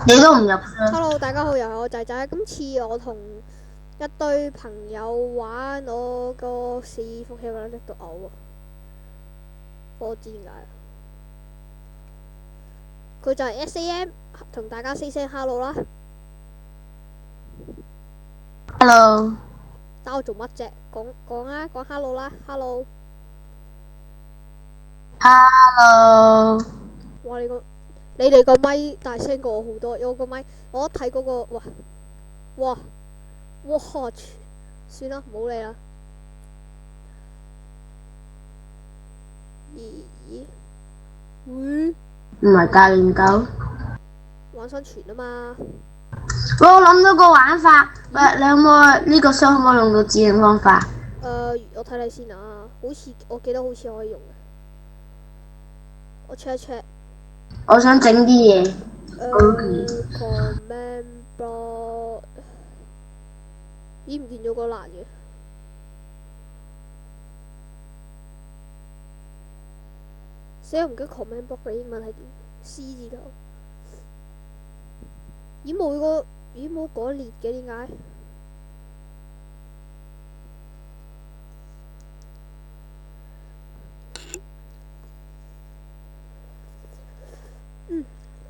你都唔入聲。Hello，大家好，又係我仔仔。今次我同一堆朋友玩我個伺服器，覺得叻到嘔啊！我知點解，佢就係 SAM，同大家 say 聲 hello 啦。Hello，打我做乜啫？講啊，講 hello 啦 ，hello。Hello，哇！你哋個咪大聲過我好多，有個咪我一睇嗰個，哇！算啦，唔好理啦。咦？會唔係大練狗。玩生存啊嘛。我諗到個玩法，喂，你有冇呢個箱可以用到指令方法？我睇睇先啊，我記得好似可以用嘅，我 check 一 check。我想整啲嘢。command block， 咦唔見咗個欄嘅，死唔記得 command block 嘅英文係點 ？C 字頭。咦冇嗰列嘅點解？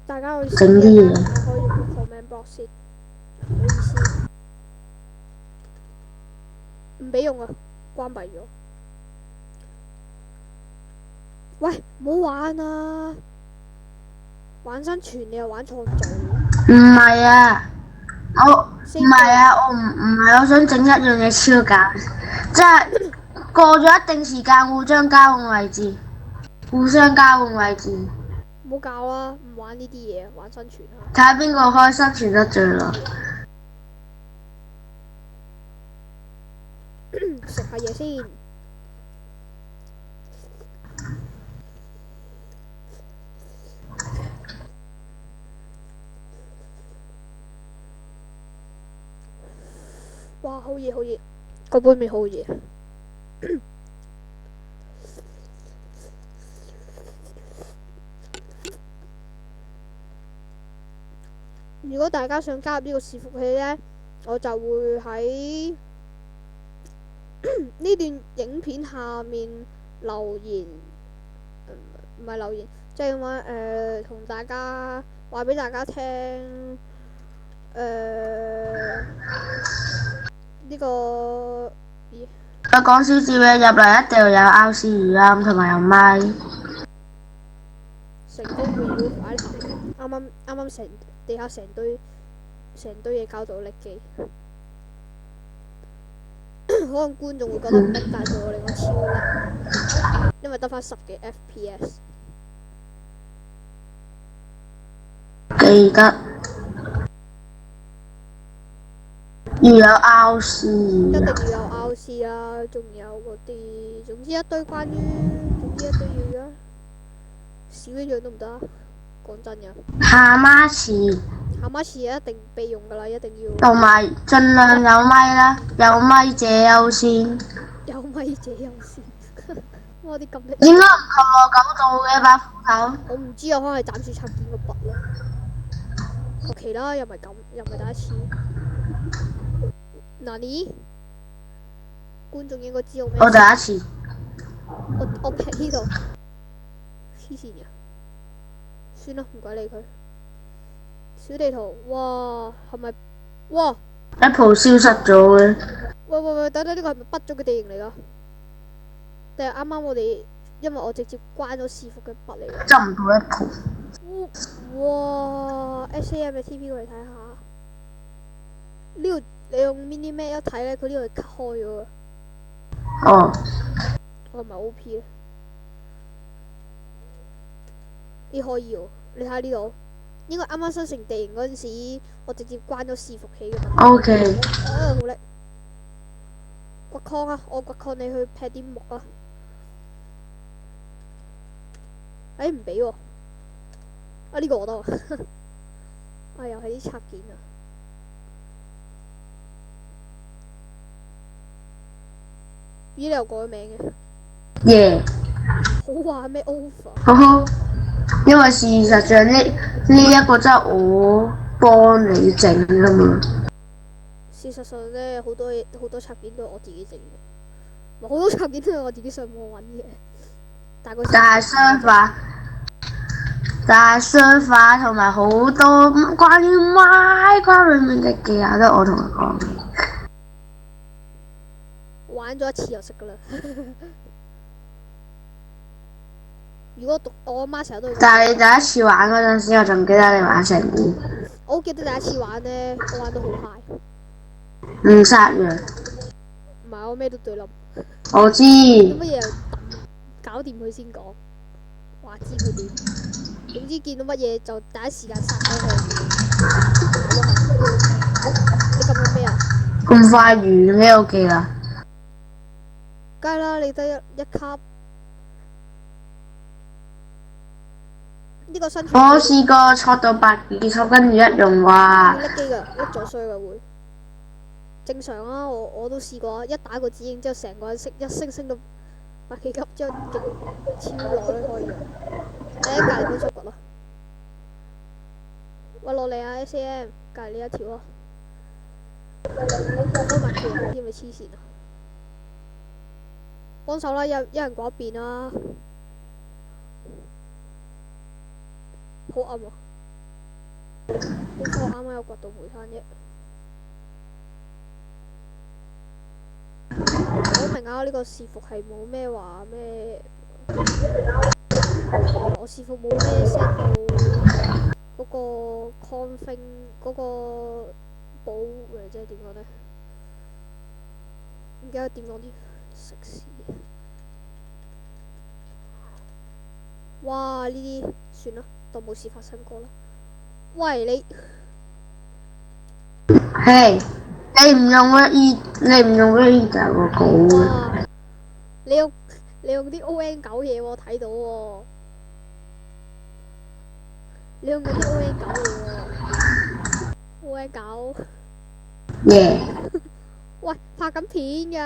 大家可以整啲嘢。我可以用個 command block 先，唔好意思，唔俾用啊，關閉咗。喂，唔好玩啊！玩生存你又玩創造。唔係啊，唔係啊，我唔係，我想整一樣嘢超簡，即係過咗一定時間互相交換位置，唔好教啦，唔玩呢啲嘢，玩生存啊！睇下邊個可以生存得最耐。食下嘢先。哇，好熱好熱，個杯麵好熱。如果大家想加入呢個伺服器呢，我就會喺呢段影片下面留言，唔係留言，即係話同大家話俾大家聽，呢個佢講少少嘢入嚟，一定要有 RC 語音同埋有咪。成功 remove item，啱啱成地下成堆嘢搞到甩機。可能觀眾會覺得唔叻，但係對我嚟講超叻，因為得翻10幾 FPS。記得要有 RC 語音。一定要有 RC 啦，仲有嗰啲，總之一堆嘢嘅，少一樣都唔得。講真嘅，下孖詞下孖詞一定備用噶啦，一定要。同埋盡量有咪啦，有咪者優先。有咪者優先。我啲咁叻。點解唔同我咁做嘅把斧頭？我唔知啊，可能係斬樹插劍個筆咯。求其啦，又唔係第一次。嗱你，觀眾應該知道咩？我第一次。我劈呢度，黐線嘅。算啦，唔鬼理佢。小地圖，哇，係咪？哇 Apple 消失咗嘅。喂，等，呢個係咪筆咗嘅地形嚟噶？定係啱啱我哋，因為我直接關咗伺服嘅筆嚟㗎。執唔到 Apple。哇 ！SAM 嘅 TP 過嚟睇下。呢度你用 mini map 一睇咧，佢呢度係 cut 開咗啊。哦。我係咪 OP 咧？呢可以喎，你睇下呢度，應該啱啱生成地形嗰陣時，我直接關咗伺服器嘅。OK。好叻！掘礦啊！我掘礦，你去劈啲木啊！唔俾喎！啊呢個我得喎！啊又係啲插件啊！咦你又改名嘅？耶！好玩咩 over？呵呵，因為事實上呢一個真係我幫你整噶嘛。事實上咧，好多插件都係我自己整嘅，好多插件都係我自己上網揾嘅。但係相反同埋好多關於 Minecraft 裏面嘅技巧都我同佢講嘅。玩咗一次就識噶啦。如果我阿媽成日都會講，但係你第一次玩嗰陣時，我仲記得你玩成點？我好記得第一次玩呢，我玩到好 high。唔殺人。唔係我咩都對冧。我知。乜嘢又搞掂佢先講，話知佢點？點知見到乜嘢就第一時間殺咗佢。你撳緊咩啊？咁快完咩？我記啦。梗係啦，你得一級。呢個生存。我試過錯到8結束，跟住一用話。會甩機㗎，甩咗衰㗎會。正常啊，我都試過啊！一打個指影之後，成個人升到8幾級，之後勁超耐都可以用。你喺隔離搬出骨咯。喂，落嚟啊 SAM， 隔離呢一條啊！開埋條人添咪黐線啊！幫手啦，一人過一邊啦。好暗啊！好彩我啱啱有掘到煤炭啫。我明啊，呢個視服係冇咩話咩，我視服冇咩 set 到嗰個 config 嗰個保嘅，即係點講呢？唔記得點講啲食屎。哇！呢啲算啦，當冇事發生過啦。喂你，嘿，你唔用 read 個稿嘅。你用啲 ON 9嘢喎，睇到喎。你用嗰啲 ON 9嘢喎。ON 9。耶。喂，拍緊片㗎。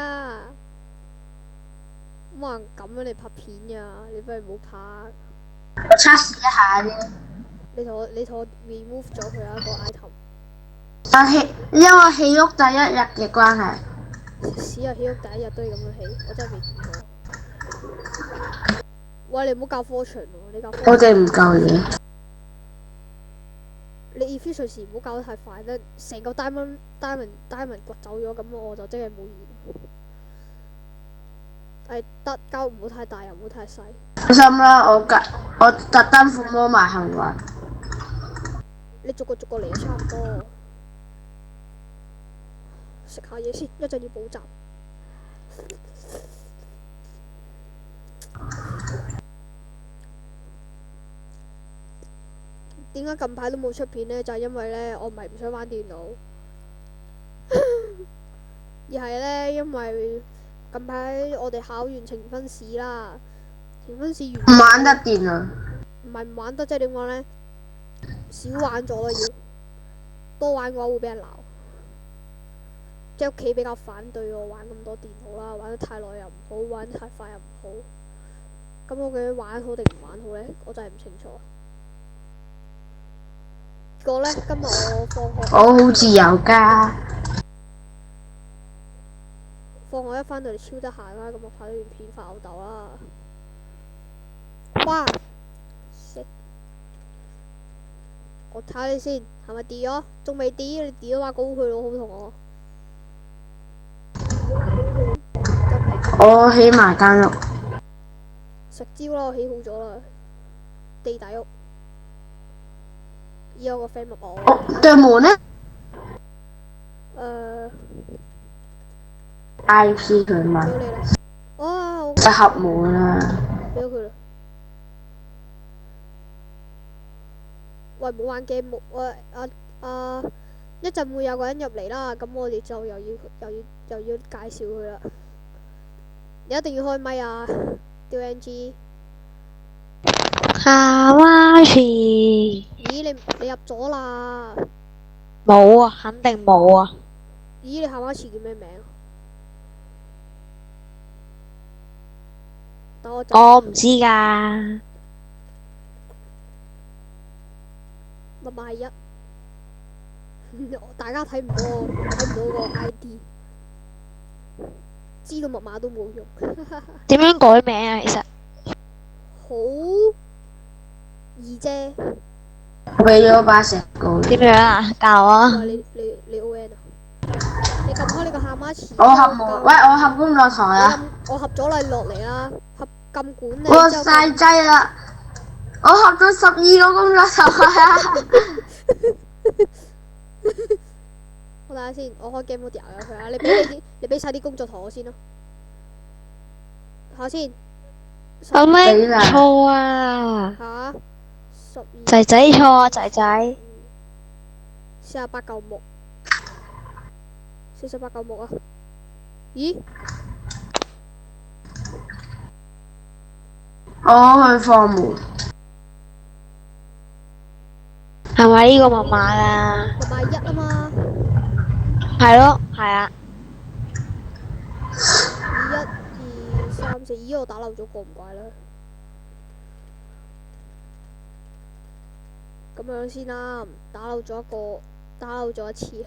冇人咁樣嚟拍片㗎，你不如唔好拍。我測試一下啫。你同我 remove 咗佢一個 item。因為起屋第一日嘅關係。屎啊！起屋第一日都要咁樣起，我真係未見過。喂，你唔好教 fortune 喎，你教。我哋唔夠嘢。你 efficiency 唔好教得太快咧，成個 diamond 掘走咗，咁我就真係冇意。係得交唔好太大，又唔好太細。放心啦，我特登撫摸埋幸運。你逐個嚟啊，差唔多。食下嘢先，一陣要補習。點解近排都冇出片呢？就係因為呢，我唔係唔想玩電腦，而係呢，因為近排我哋考完呈分試啦，呈分試完。唔玩得電啊！唔係唔玩得，即係點講呢？少玩咗啦，要多玩嘅話會俾人鬧。即係屋企比較反對我玩咁多電腦啦，玩得太耐又唔好，玩得太快又唔好。咁我究竟玩好定唔玩好呢？我真係唔清楚。結果呢，今日我放學。我好自由㗎。放學一返到嚟超得閒啦，咁我拍咗段片發吽哣啦。哇！食！我睇下你先，係咪跌咗？仲未跌，你跌咗話高佢咯，好同我。我起埋間屋。食蕉啦，我起好咗啦，地底屋。依有個 friend 問我。對門呢？IP 佢問。俾你啦。哇！就合門啊！俾咗佢啦。喂，唔好玩 game 喂一陣會有個人入嚟啦，咁我哋就又要介紹佢啦。你一定要開咪啊！吊 NG。夏娃池。咦，你入咗啦？冇啊，肯定冇啊。咦，你夏娃池叫咩名？我唔知㗎。密碼係1。大家睇唔到個 ID， 知道密碼都冇用。點樣改名啊？其實好易啫。我俾咗把石膏你。點樣啊？教我啊！話你 ON 啊？你撳開你個下媽詞。我合冇，喂，我合工作台啊！我合咗你落嚟啦，合撳管理。我晒劑啦！我合咗12個工作台啊！我睇下先，我開 game mode 掉咗佢啊！你俾晒啲工作台我先咯。睇下先。有咩錯啊？嚇！12。仔仔錯啊！仔仔。 48嚿木，48嚿木啊！咦？我去放門。係咪呢個密碼啊？密碼1啊嘛。係咯，係啊。21、2、3、4，咦？我打漏咗個唔怪啦。咁樣先啦，打漏咗一次，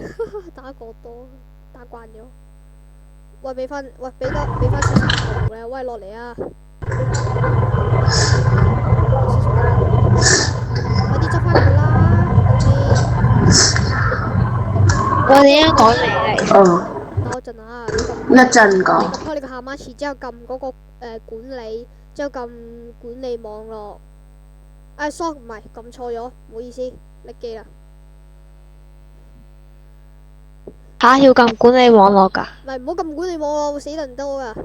打過多，打慣咗。喂，俾翻46嚿咧，喂落嚟啊！快啲執翻佢啦！我點樣改名啊？其實哦，等我陣啊，一陣你講。撳開你個下碼詞之後撳嗰個管理，之後撳管理網絡。sorry 唔係撳錯咗，唔好意思，匿機啦。嚇要撳管理網絡㗎？唔係唔好撳管理網絡，會死人多噶。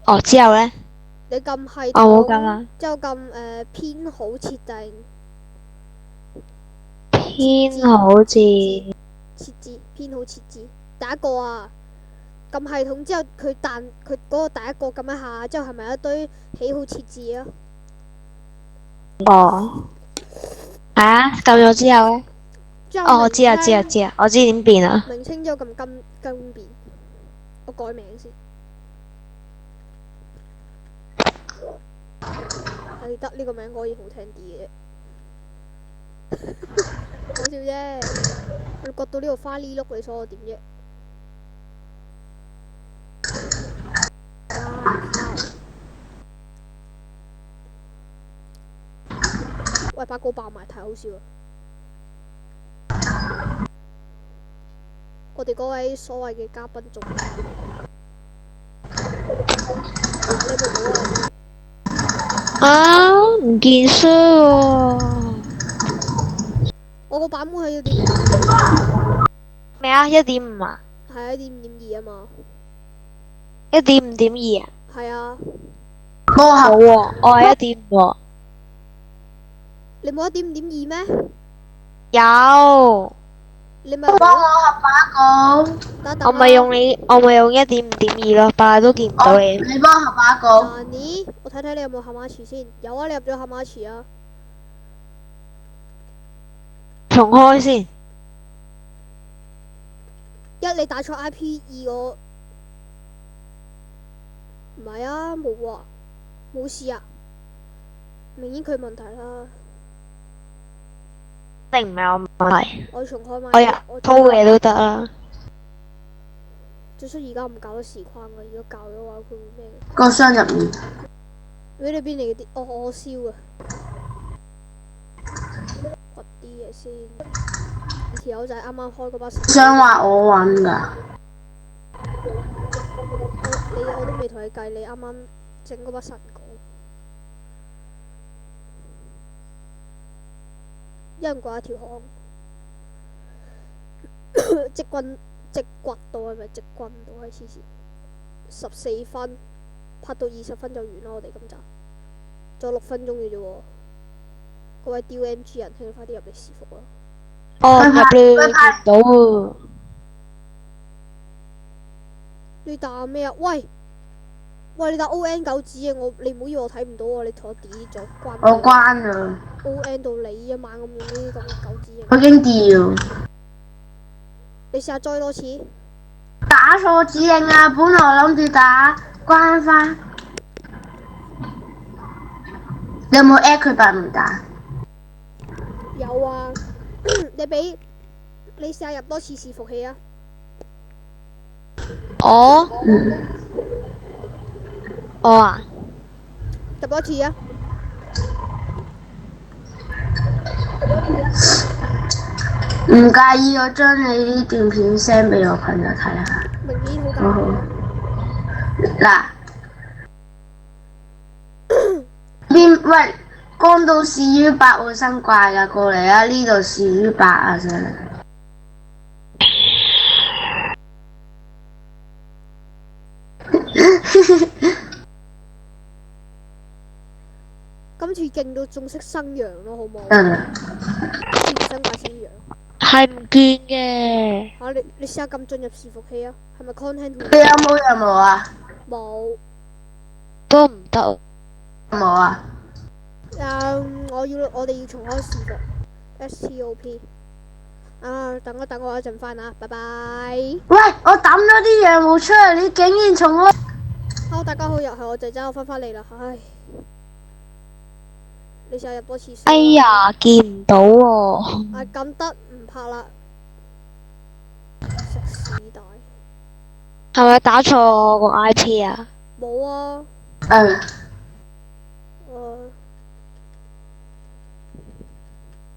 哦，之後呢？你撳系我冇撳啊。之後撳編號設定。編號設置，第一個啊，撳系統之後佢嗰個第一個撳一下，之後係咪一堆喜好設置啊？哦，係啊，撳咗之後呢？哦，我知啊，我知點變啊。名稱之後撳更變，我改名先。係得呢個名可以好聽啲嘅，講笑啫。你覺到呢個花呢碌你所我點啫？喂，把歌爆埋，太好笑啦！我哋嗰位所謂嘅嘉賓仲你冇到啊？啊，唔見書喎！我個版本係1.5咩啊？1.5啊？係1.5.2啊嘛。1.5.2啊？係啊。冇喎，我係1.5喎。你冇1.5.2咩？有。你咪幫我合把稿。我咪用1.5.2咯，但係都見唔到你。你幫我合把稿。Nani？我睇睇你有冇下碼詞先。有啊，你入咗下碼詞啊。重開先。你打錯 IP， 我唔係啊，冇啊，冇事啊，明顯佢問題啦。定唔係我問題？我重開咪。我入鋪嘅都得啦。最衰而家唔搞得實況啊！如果搞嘅話，佢會咩？個箱入面。俾你邊嚟啲？我燒啊！掘啲嘢先。條友仔啱啱開嗰把神。箱話我揾㗎。我都未同你計，你啱啱整嗰把神稿。一人掛一條巷，直掘到係咪？直棍到係黐線。14分，拍到20分就完啦！我哋今集，仲有6分鐘嘅啫喎。各位 DMG 人，請快啲入嚟試服啦！哦，入嚟見唔到喎。你打咩啊？喂，你打 ON9字啊！你唔好以為我睇唔到啊！你同我 delete 咗，關。我關咗。ON 到你一晚咁用呢啲咁嘅9字型。我已經掉。你試下再多次。打錯指令啊！本來我諗住打關翻。你有冇 at 佢白唔打？有啊，你俾你試下入多次伺服器啊！我啊，入多次啊！唔介意我將你啲段片 send 俾我朋友睇下。明顯好介好好意啊！嗱，喂，光到事於8會生怪㗎，過嚟啊！呢度事於8啊，真係。今次勁到仲識生羊咯，好冇？得啦。次唔生怪生羊。係唔見嘅。你試下撳進入伺服器啊，係咪 content？你有冇任務啊？冇。都唔得。冇啊。我哋要重開伺服 STOP。等我一陣翻啊，拜拜。喂，我抌咗啲任務出嚟，你竟然重開。好，大家好，又係我仔仔，我翻嚟啦，唉。你試下入多次先。哎呀，見唔到喎。咁得唔拍啦？食屎大。係咪打錯我個 IP 啊？冇啊。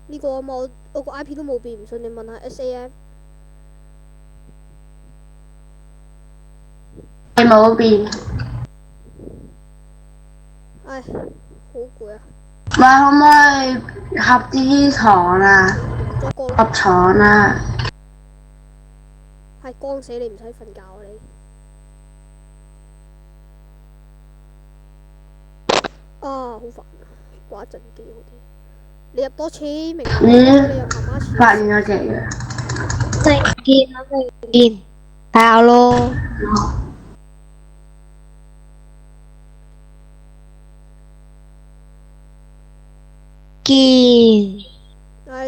呢個啊嘛，我個 IP 都冇變，唔信你問下 SAM。你冇變。唉，好攰啊！喂，可唔可以合啲糖啊？合糖啊！係光死你，唔使瞓覺啊你！好煩啊！掛陣機好啲。你入多次，明唔明？你入媽媽次。發現咗隻嘢。正見啊，正見。睇下咯。見。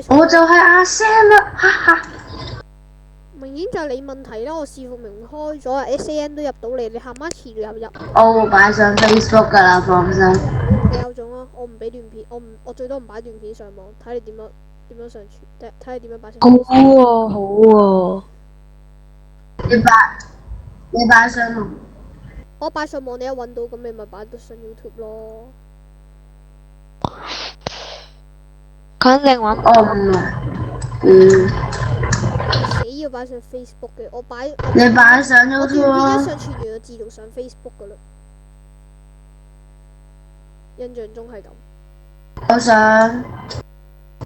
我就係阿 Sam 啦，哈哈。明顯就係你問題啦，我伺服明開咗，SAN 都入到嚟，你下媽遲入入。我會擺上 Facebook 㗎啦，放心。你有種啊！我唔俾段片，我最多唔擺段片上網，睇你點樣上傳，睇你點樣擺上。好喎，好喎。你擺上網。我擺上網，你一揾到咁，你咪擺到上 YouTube 咯。肯定揾到。唔係。死要擺上 Facebook 嘅，你擺上 YouTube 咯。我段片一上傳完就自動上 Facebook 噶啦。印象中係咁。我想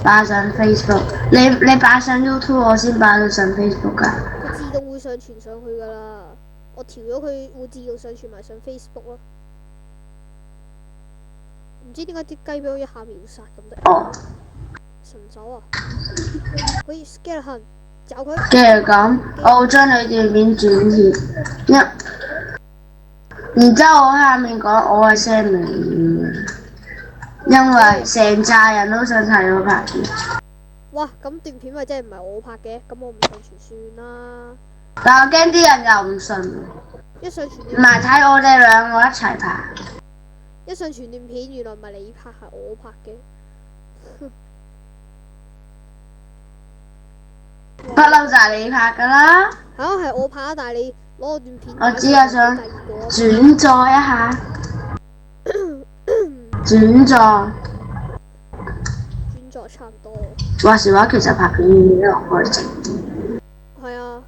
擺上 Facebook，你擺上 YouTube， 我先擺到上 Facebook 㗎。佢自動會上傳上去㗎啦，我調咗佢會自動上傳埋上 Facebook 咯。唔知點解啲雞俾我一下秒殺咁得？神手啊！可以 skeleton 找佢。既然咁，我會將你段片轉貼然之後我喺下面講我係 Sam， 因為成扎人都想睇我拍片。哇！咁段片咪真係唔係我拍嘅，咁我唔上傳算啦。但我驚啲人又唔信。一上傳唔係睇我哋兩個一齊拍。一上傳段片，原來唔係你拍，係我拍嘅。不嬲就係你拍㗎啦。係我拍，但係你攞個段片。我只係想轉載一下。轉載。轉載差唔多。話時話，其實拍片已經落開整。係啊，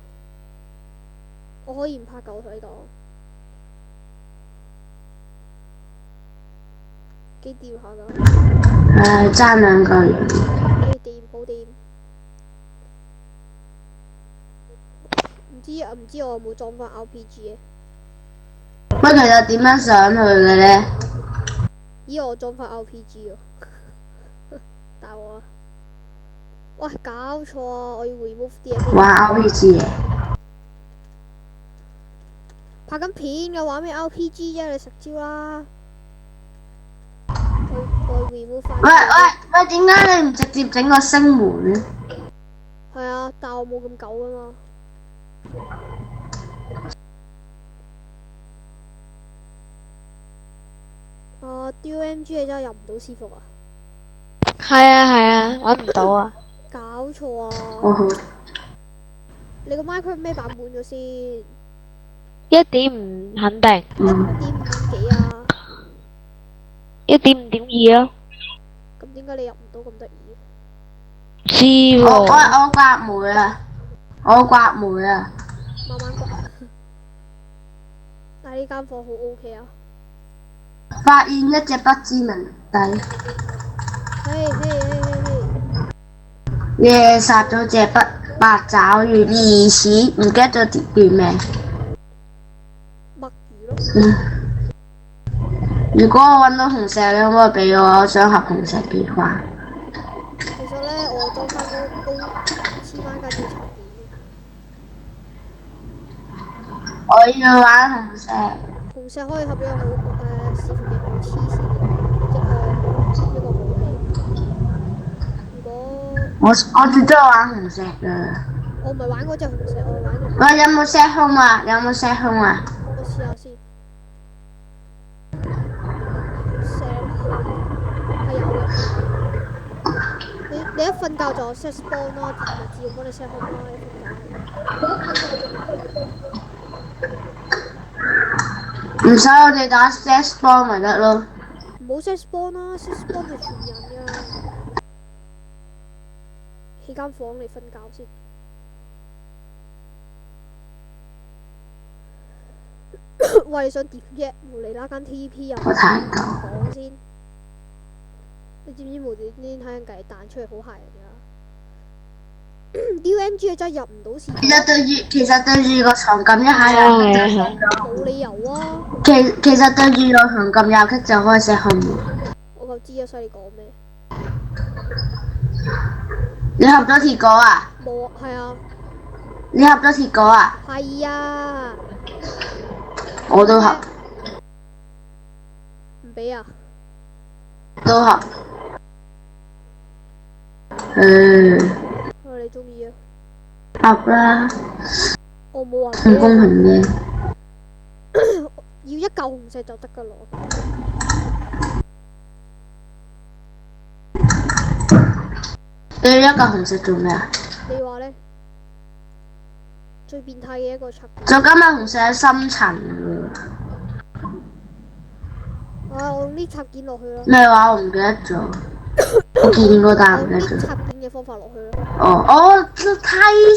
我可以唔拍㗎，我睇到。幾掂下㗎。爭兩個月。好掂。唔知我有冇裝翻 RPG 嘅？喂，其實點樣上去嘅咧？咦，我裝翻 RPG 喎，大鑊啊！喂，搞錯啊！我要 remove 啲嘢。玩 RPG 嘅。拍緊片嘅玩咩 RPG 啫？你食蕉啦！我 remove 翻。喂，點解你唔直接整個星門咧？係啊，但我冇咁久啊嘛。DOMG 你真係入唔到師傅啊？係啊，揾唔到啊。搞錯啊！你個 Minecraft 咩版本咗先1.5肯定， ？1.5幾啊？ 1.5.2咯。咁點解你入唔到咁得意？知我喎，刮煤啊！我刮煤啊！慢慢刮。但係呢間房好 OK 啊！發現一隻不知名底，嘿嘿嘿嘿嘿，耶！殺咗隻八爪魚，疑似唔記得咗條叫咩？墨魚咯。如果我揾到紅石，你可唔可以俾我？我想合紅石機花。其實咧，我裝翻高黐翻間要插電嘅。我要玩紅石。紅石可以合一個好視乎嘅好黐線嘅一個武器。如果我最中意玩紅石㗎。我唔係玩嗰隻紅石，我玩個。喂，有冇 set 空啊？有冇 set 空啊？我試下先。set home 係有嘅。你一瞓覺就 set spawn 啦，咪自動幫你 set home 啦，一瞓覺。唔使我哋打 set spawn 咪得咯。唔好 set spawn 啦，set spawn 係傳人㗎。起間房你瞓覺先。喂，你想點啫？無厘啦間 TP 又我睇唔到。講先。你知唔知無端端睇緊計彈出嚟好嚇人㗎？DMG 真係入唔到視角。其實對住個床撳一下又冇理由啊！其實對住個床撳右擊就可以 set 空。我就知啊，所以你講咩？你合咗鐵果啊？冇啊，係啊。你合咗鐵果啊？係啊。我都合。唔俾啊？都合。你中意啊？合啦。我冇話唔公平嘅。要一嚿紅石就得㗎咯。你要一嚿紅石做咩啊？你話咧？最變態嘅一個插件。就今日紅石喺深層喎。我用呢插件落去咯。咩話？我唔記得咗。我見過但係唔記得咗。用呢插件嘅方法落去咯。哦，梯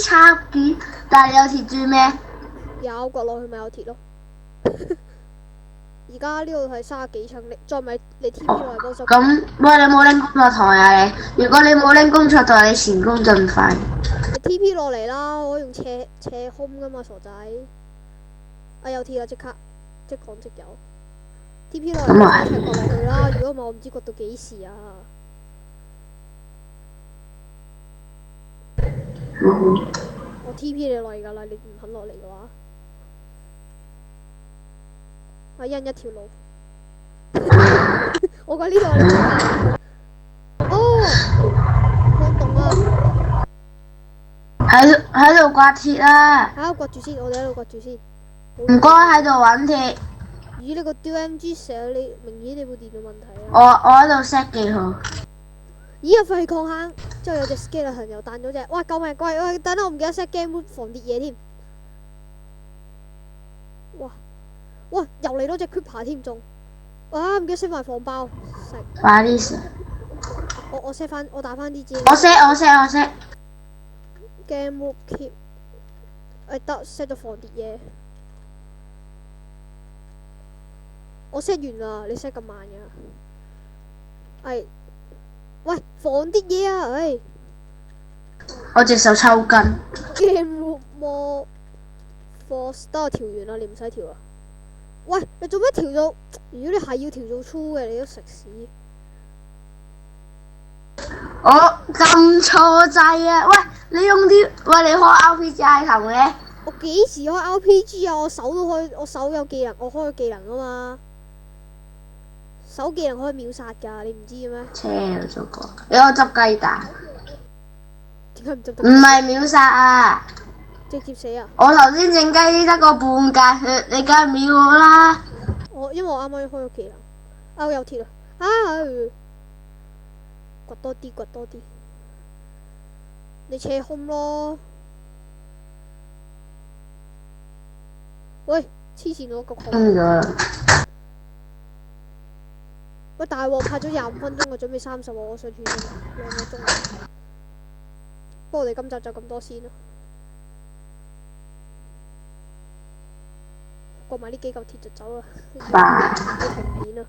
插件，但係有鐵柱咩？有掘落去咪有鐵咯。而家呢度係30幾層，再咪你 TP 落嚟幫手。咁，喂，你冇拎工作台啊你？如果你冇拎工作台，你前功盡廢。你 TP 落嚟啦，我用斜空噶嘛，傻仔。有鐵啦，即刻即講即有。TP 落嚟一齊掘落去啦！如果唔係，我唔知掘到幾時啊！我 TP 你落嚟㗎啦，你唔肯落嚟嘅話，一人一條路。我講呢度你哦，好凍啊！喺度刮鐵啊！喺度掘住先，我哋喺度掘住先。唔該，喺度揾鐵。咦？呢個 DMG 寫你明顯你部電腦問題啊！我喺度 set 記號。咦！入廢礦坑，之後有隻 skeleton 又彈咗隻，哇！救命！喂！等我唔記得 set game mode 防跌嘢添。哇！又嚟多隻 creeper 添仲，哇！唔記得 set 埋防爆，食。快啲食。我 set 翻，我打翻啲字。我 set。game mode keep，得 set 咗防跌嘢。我 set 完啦，你 set 咁慢嘅？喂，防跌嘢啊！我隻手抽筋。game mode force 得我調完啦，你唔使調啊。喂，你做咩調到？如果你係要調到粗嘅，你都食屎。我撳錯掣啊！喂，你用啲喂，你開 RPG item 嘅？我幾時開 RPG 啊？我手都開，我手有技能，我開咗技能啊嘛。手技能可以秒殺㗎，你唔知嘅咩？車有做過，你我執雞蛋。點解唔執得？唔係秒殺啊！直接死啊！我頭先整雞得個半格血，你梗係秒我啦！因為我啱啱開咗技能，我有鐵啊！掘多啲，你斜空咯。喂，黐線我個號。咗啦。喂，大鑊拍咗25分鐘，我準備30喎，我上傳先2個鐘。不過我哋今集就咁多先啦。過埋呢幾嚿鐵就走啦，要停片啦。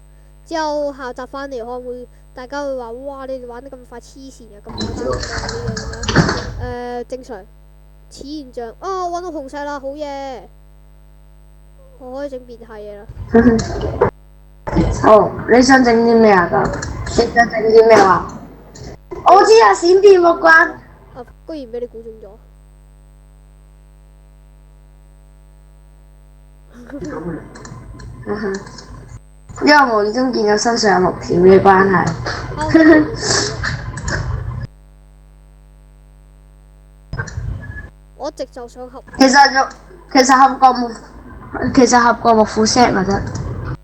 之後下集翻嚟可能會大家會話：哇！你哋玩得咁快，黐線啊！咁快翻嚟呢樣咁樣。正常。此現象啊！我揾到紅石啦，好嘢！我可以整變態嘢啦。哦，你想整啲咩啊？你想整啲咩啊？我知啊，閃電木棍。啊！居然俾你估中咗。因為我無意中見到身上有木條嘅關係。我一直就想合。其實合個木斧 set 咪得。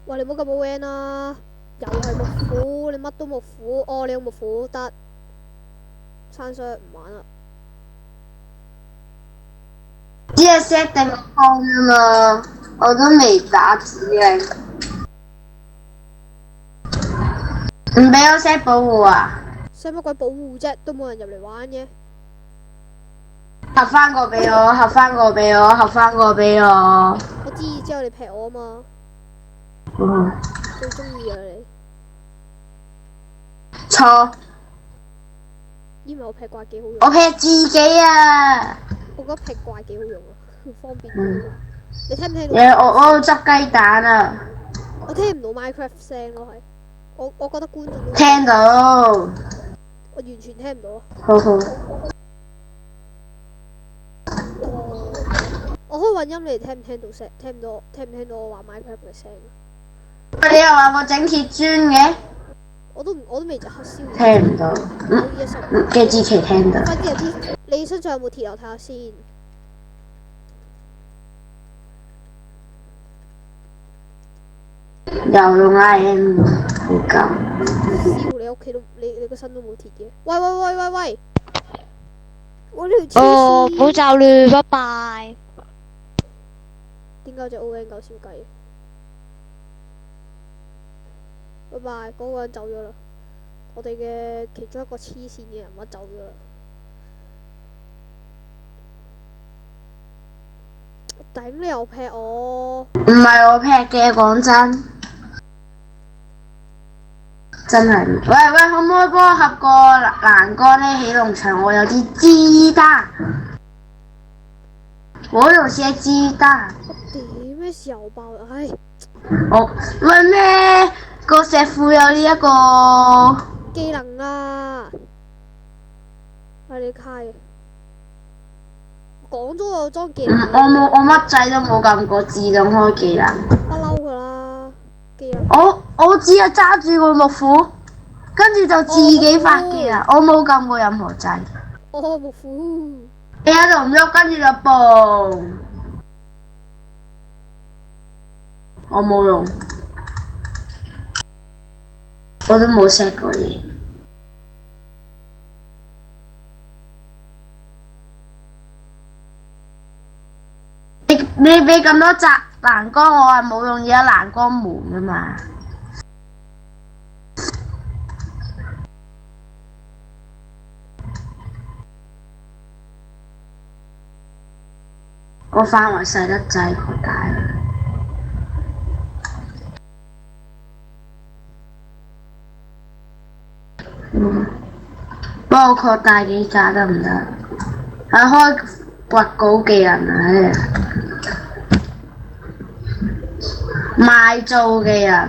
喂，你唔好咁冇 N 啦，又係木斧，你乜都木斧。哦，你有木斧得。山雙唔玩啦。只係 set 定空啫嘛，我都未打字嘅。唔俾我 set 保護啊！ set 乜鬼保護啫？都冇人入嚟玩嘅。合翻個俾我，合翻個俾我，合翻個俾我。我知之後你劈我啊嘛。最中意啊你。錯。因為我劈怪幾好用。我劈自己啊！我覺得劈怪幾好用啊，方便。你聽唔聽到？我執雞蛋啊！我聽唔到 Minecraft 聲咯，係。我覺得觀眾都聽到。我完全聽唔到啊！好好。我開混音，你哋聽唔聽到聲？聽唔聽到我話 Minecraft 嘅聲？你又話我整鐵磚嘅？我都未就黑燒。聽唔到。嘅志奇聽到。快啲有啲，你身上有冇鐵流睇下先？又用 IM 好夠。燒你屋企都你個身都冇鐵嘅。喂！我呢條哦，唔好就亂，拜拜。點解有隻 ON 狗小雞？拜拜，嗰個人走咗啦。我哋嘅其中一個黐線嘅人物走咗啦。頂你又劈我！唔係我劈嘅，講真。真係。喂，可唔可以幫我合個欄杆呢？起農場我有啲雞蛋。我有些雞蛋。點咩時候爆？唉！喂咩？個石斧有呢一個技能啊！喂你卡嘅。講咗我裝技能。我乜掣都冇撳過，自動開技能。不嬲㗎啦，技能。我只係揸住個木斧，跟住就自己發技能，我冇撳過任何掣。木斧。你喺度唔喐，跟住就嘣。我冇用，我都冇 set 過嘢。你俾咁多閘欄杆，我係冇用而家欄杆門㗎嘛。個範圍細得滯，擴大啦。幫我擴大幾格得唔得？開掘稿技能啊！賣做嘅人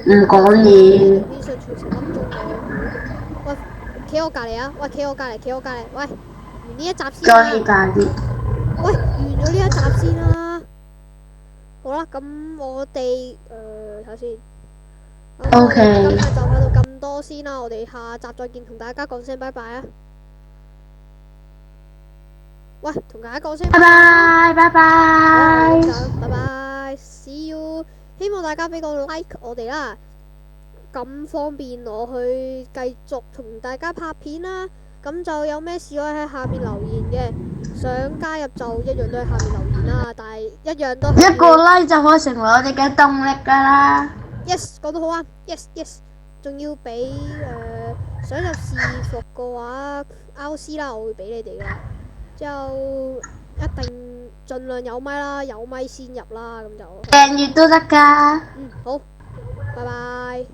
唔講嘢。喂，企我隔離啊！喂，企我隔離！喂，完呢一集先再起大啲。喂，完咗呢一集先啦。好啦，咁我哋睇下先。OK。今日就去到咁多先啦，我哋下集再見，同大家講聲拜拜啊！喂，同大家講聲拜拜，拜拜。拜拜 ，see you。希望大家俾個 like 我哋啦，咁方便我去繼續同大家拍片啦。咁就有咩事可以喺下面留言嘅。想加入就一樣都喺下面留言啦，但係一樣都係一個 like 就可以成為我哋嘅動力㗎啦。 yes 講得好啱 yes yes， 仲要俾想入視服嘅話 RC 啦，我會俾你哋㗎，之後一定盡量有咪啦，有咪先入啦，咁就訂閱都得㗎。好，拜拜。